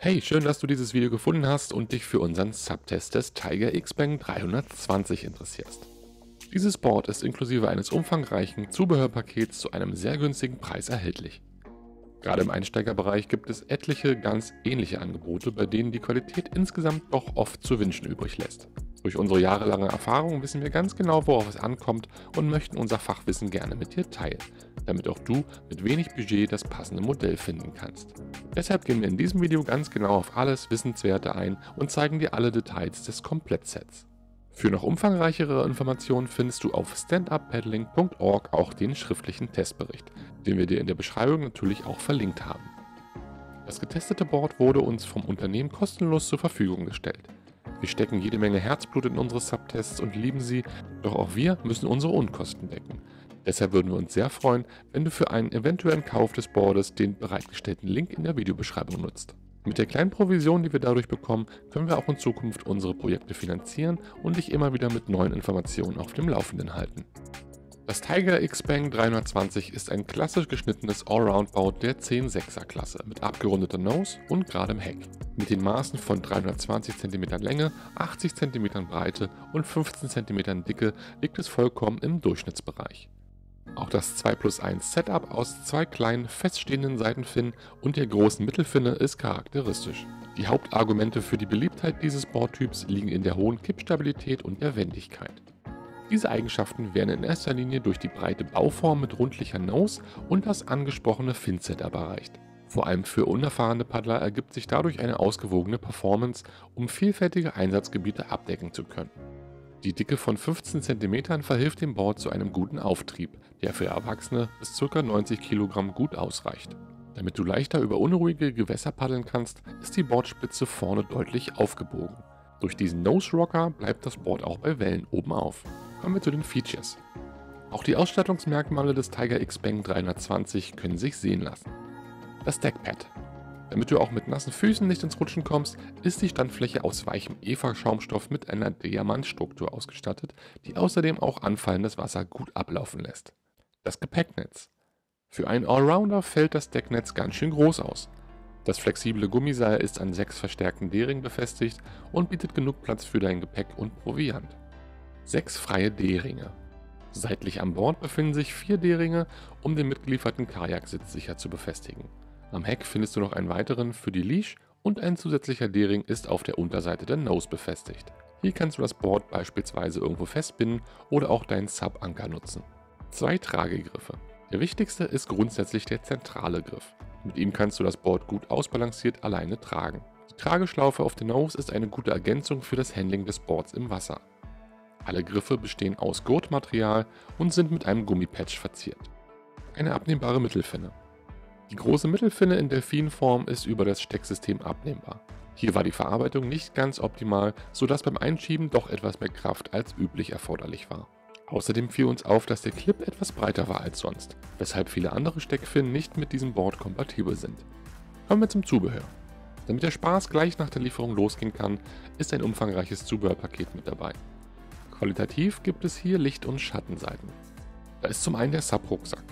Hey, schön, dass du dieses Video gefunden hast und dich für unseren Subtest des Tiger X-Bang 320 interessierst. Dieses Board ist inklusive eines umfangreichen Zubehörpakets zu einem sehr günstigen Preis erhältlich. Gerade im Einsteigerbereich gibt es etliche ganz ähnliche Angebote, bei denen die Qualität insgesamt doch oft zu wünschen übrig lässt. Durch unsere jahrelange Erfahrung wissen wir ganz genau, worauf es ankommt und möchten unser Fachwissen gerne mit dir teilen, damit auch du mit wenig Budget das passende Modell finden kannst. Deshalb gehen wir in diesem Video ganz genau auf alles Wissenswerte ein und zeigen dir alle Details des Komplettsets. Für noch umfangreichere Informationen findest du auf standuppaddling.org auch den schriftlichen Testbericht, den wir dir in der Beschreibung natürlich auch verlinkt haben. Das getestete Board wurde uns vom Unternehmen kostenlos zur Verfügung gestellt. Wir stecken jede Menge Herzblut in unsere Subtests und lieben sie, doch auch wir müssen unsere Unkosten decken. Deshalb würden wir uns sehr freuen, wenn du für einen eventuellen Kauf des Boardes den bereitgestellten Link in der Videobeschreibung nutzt. Mit der kleinen Provision, die wir dadurch bekommen, können wir auch in Zukunft unsere Projekte finanzieren und dich immer wieder mit neuen Informationen auf dem Laufenden halten. Das Tiger X-Bang 320 ist ein klassisch geschnittenes Allround-Board der 10/6er Klasse mit abgerundeter Nose und geradem Heck. Mit den Maßen von 320 cm Länge, 80 cm Breite und 15 cm Dicke liegt es vollkommen im Durchschnittsbereich. Auch das 2+1 Setup aus zwei kleinen feststehenden Seitenfinnen und der großen Mittelfinne ist charakteristisch. Die Hauptargumente für die Beliebtheit dieses Boardtyps liegen in der hohen Kippstabilität und der Wendigkeit. Diese Eigenschaften werden in erster Linie durch die breite Bauform mit rundlicher Nose und das angesprochene Fin-Setup erreicht. Vor allem für unerfahrene Paddler ergibt sich dadurch eine ausgewogene Performance, um vielfältige Einsatzgebiete abdecken zu können. Die Dicke von 15 cm verhilft dem Board zu einem guten Auftrieb, der für Erwachsene bis ca. 90 kg gut ausreicht. Damit du leichter über unruhige Gewässer paddeln kannst, ist die Bordspitze vorne deutlich aufgebogen. Durch diesen Nose Rocker bleibt das Board auch bei Wellen oben auf. Kommen wir zu den Features. Auch die Ausstattungsmerkmale des Tiger X-Bang 320 können sich sehen lassen. Das Deckpad. Damit du auch mit nassen Füßen nicht ins Rutschen kommst, ist die Standfläche aus weichem Eva-Schaumstoff mit einer Diamantstruktur ausgestattet, die außerdem auch anfallendes Wasser gut ablaufen lässt. Das Gepäcknetz. Für einen Allrounder fällt das Decknetz ganz schön groß aus. Das flexible Gummiseil ist an 6 verstärkten D-Ringen befestigt und bietet genug Platz für dein Gepäck und Proviant. 6 freie D-Ringe. Seitlich an Bord befinden sich 4 D-Ringe, um den mitgelieferten Kajaksitz sicher zu befestigen. Am Heck findest du noch einen weiteren für die Leash und ein zusätzlicher D-Ring ist auf der Unterseite der Nose befestigt. Hier kannst du das Board beispielsweise irgendwo festbinden oder auch deinen Sub-Anker nutzen. 2 Tragegriffe. Der wichtigste ist grundsätzlich der zentrale Griff. Mit ihm kannst du das Board gut ausbalanciert alleine tragen. Die Trageschlaufe auf der Nose ist eine gute Ergänzung für das Handling des Boards im Wasser. Alle Griffe bestehen aus Gurtmaterial und sind mit einem Gummipatch verziert. Eine abnehmbare Mittelfinne. Die große Mittelfinne in Delfinform ist über das Stecksystem abnehmbar. Hier war die Verarbeitung nicht ganz optimal, sodass beim Einschieben doch etwas mehr Kraft als üblich erforderlich war. Außerdem fiel uns auf, dass der Clip etwas breiter war als sonst, weshalb viele andere Steckfinnen nicht mit diesem Board kompatibel sind. Kommen wir zum Zubehör. Damit der Spaß gleich nach der Lieferung losgehen kann, ist ein umfangreiches Zubehörpaket mit dabei. Qualitativ gibt es hier Licht- und Schattenseiten. Da ist zum einen der Sub-Rucksack.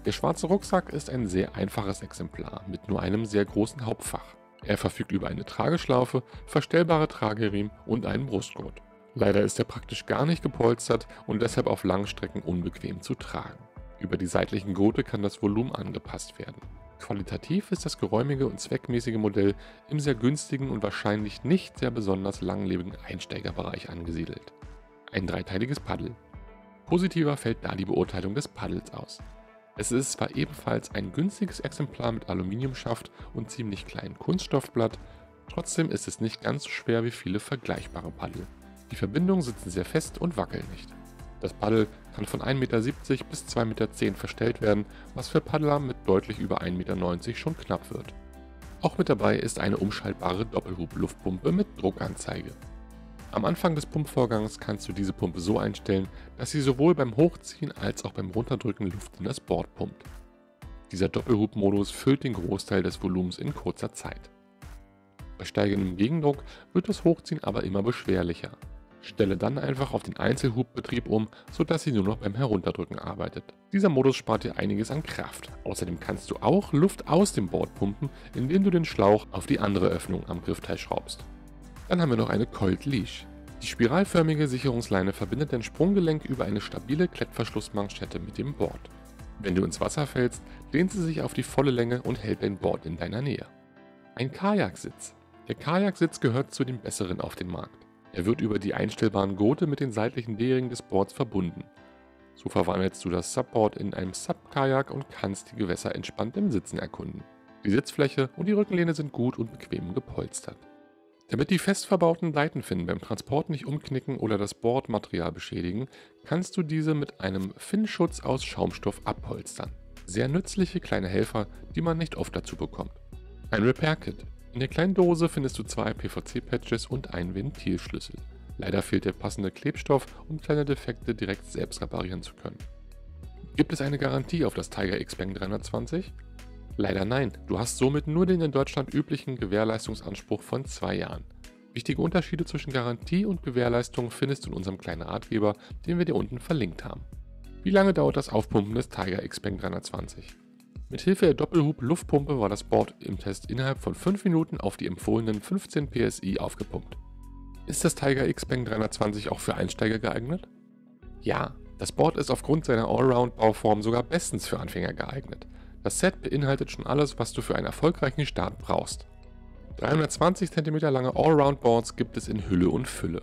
Der schwarze Rucksack ist ein sehr einfaches Exemplar mit nur einem sehr großen Hauptfach. Er verfügt über eine Trageschlaufe, verstellbare Trageriemen und einen Brustgurt. Leider ist er praktisch gar nicht gepolstert und deshalb auf langen Strecken unbequem zu tragen. Über die seitlichen Gurte kann das Volumen angepasst werden. Qualitativ ist das geräumige und zweckmäßige Modell im sehr günstigen und wahrscheinlich nicht sehr besonders langlebigen Einsteigerbereich angesiedelt. Ein dreiteiliges Paddel. Positiver fällt da die Beurteilung des Paddels aus. Es ist zwar ebenfalls ein günstiges Exemplar mit Aluminiumschaft und ziemlich kleinem Kunststoffblatt, trotzdem ist es nicht ganz so schwer wie viele vergleichbare Paddel. Die Verbindungen sitzen sehr fest und wackeln nicht. Das Paddel kann von 1,70 Meter bis 2,10 Meter verstellt werden, was für Paddler mit deutlich über 1,90 Meter schon knapp wird. Auch mit dabei ist eine umschaltbare Doppelhub-Luftpumpe mit Druckanzeige. Am Anfang des Pumpvorgangs kannst du diese Pumpe so einstellen, dass sie sowohl beim Hochziehen als auch beim Runterdrücken Luft in das Board pumpt. Dieser Doppelhub-Modus füllt den Großteil des Volumens in kurzer Zeit. Bei steigendem Gegendruck wird das Hochziehen aber immer beschwerlicher. Stelle dann einfach auf den Einzelhubbetrieb um, sodass sie nur noch beim Herunterdrücken arbeitet. Dieser Modus spart dir einiges an Kraft. Außerdem kannst du auch Luft aus dem Board pumpen, indem du den Schlauch auf die andere Öffnung am Griffteil schraubst. Dann haben wir noch eine Coiled Leash. Die spiralförmige Sicherungsleine verbindet dein Sprunggelenk über eine stabile Klettverschlussmanschette mit dem Board. Wenn du ins Wasser fällst, dehnt sie sich auf die volle Länge und hält dein Board in deiner Nähe. Ein Kajaksitz. Der Kajaksitz gehört zu den besseren auf dem Markt. Er wird über die einstellbaren Gurte mit den seitlichen D-Ringen des Boards verbunden. So verwandelst du das Subboard in einem Sub-Kajak und kannst die Gewässer entspannt im Sitzen erkunden. Die Sitzfläche und die Rückenlehne sind gut und bequem gepolstert. Damit die fest verbauten Seitenfinnen beim Transport nicht umknicken oder das Bordmaterial beschädigen, kannst du diese mit einem Finnschutz aus Schaumstoff abpolstern. Sehr nützliche kleine Helfer, die man nicht oft dazu bekommt. Ein Repair-Kit. In der kleinen Dose findest du 2 PVC-Patches und einen Ventilschlüssel. Leider fehlt der passende Klebstoff, um kleine Defekte direkt selbst reparieren zu können. Gibt es eine Garantie auf das Tiger X-Bang 320? Leider nein, du hast somit nur den in Deutschland üblichen Gewährleistungsanspruch von 2 Jahren. Wichtige Unterschiede zwischen Garantie und Gewährleistung findest du in unserem kleinen Ratgeber, den wir dir unten verlinkt haben. Wie lange dauert das Aufpumpen des Tiger X-Bang 320? Mithilfe der Doppelhub-Luftpumpe war das Board im Test innerhalb von 5 Minuten auf die empfohlenen 15 PSI aufgepumpt. Ist das Tiger X-Bang 320 auch für Einsteiger geeignet? Ja, das Board ist aufgrund seiner Allround-Bauform sogar bestens für Anfänger geeignet. Das Set beinhaltet schon alles, was du für einen erfolgreichen Start brauchst. 320 cm lange Allround-Boards gibt es in Hülle und Fülle.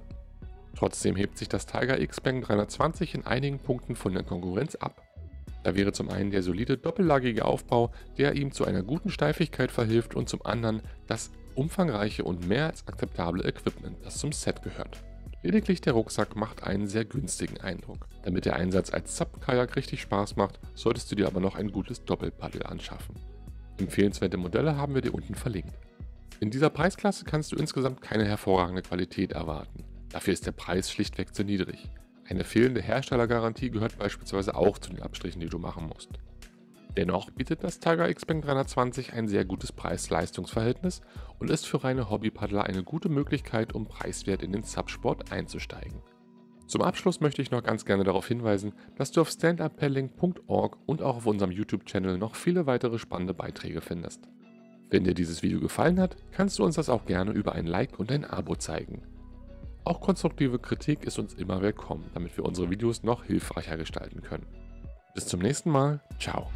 Trotzdem hebt sich das Tiger X-Bang 320 in einigen Punkten von der Konkurrenz ab. Da wäre zum einen der solide doppellagige Aufbau, der ihm zu einer guten Steifigkeit verhilft, und zum anderen das umfangreiche und mehr als akzeptable Equipment, das zum Set gehört. Lediglich der Rucksack macht einen sehr günstigen Eindruck. Damit der Einsatz als Sub-Kajak richtig Spaß macht, solltest du dir aber noch ein gutes Doppelpaddel anschaffen. Empfehlenswerte Modelle haben wir dir unten verlinkt. In dieser Preisklasse kannst du insgesamt keine hervorragende Qualität erwarten. Dafür ist der Preis schlichtweg zu niedrig. Eine fehlende Herstellergarantie gehört beispielsweise auch zu den Abstrichen, die du machen musst. Dennoch bietet das Tiger X-Bang 320 ein sehr gutes Preis-Leistungs-Verhältnis und ist für reine Hobbypaddler eine gute Möglichkeit, um preiswert in den Subsport einzusteigen. Zum Abschluss möchte ich noch ganz gerne darauf hinweisen, dass du auf standuppaddling.org und auch auf unserem YouTube-Channel noch viele weitere spannende Beiträge findest. Wenn dir dieses Video gefallen hat, kannst du uns das auch gerne über ein Like und ein Abo zeigen. Auch konstruktive Kritik ist uns immer willkommen, damit wir unsere Videos noch hilfreicher gestalten können. Bis zum nächsten Mal, ciao.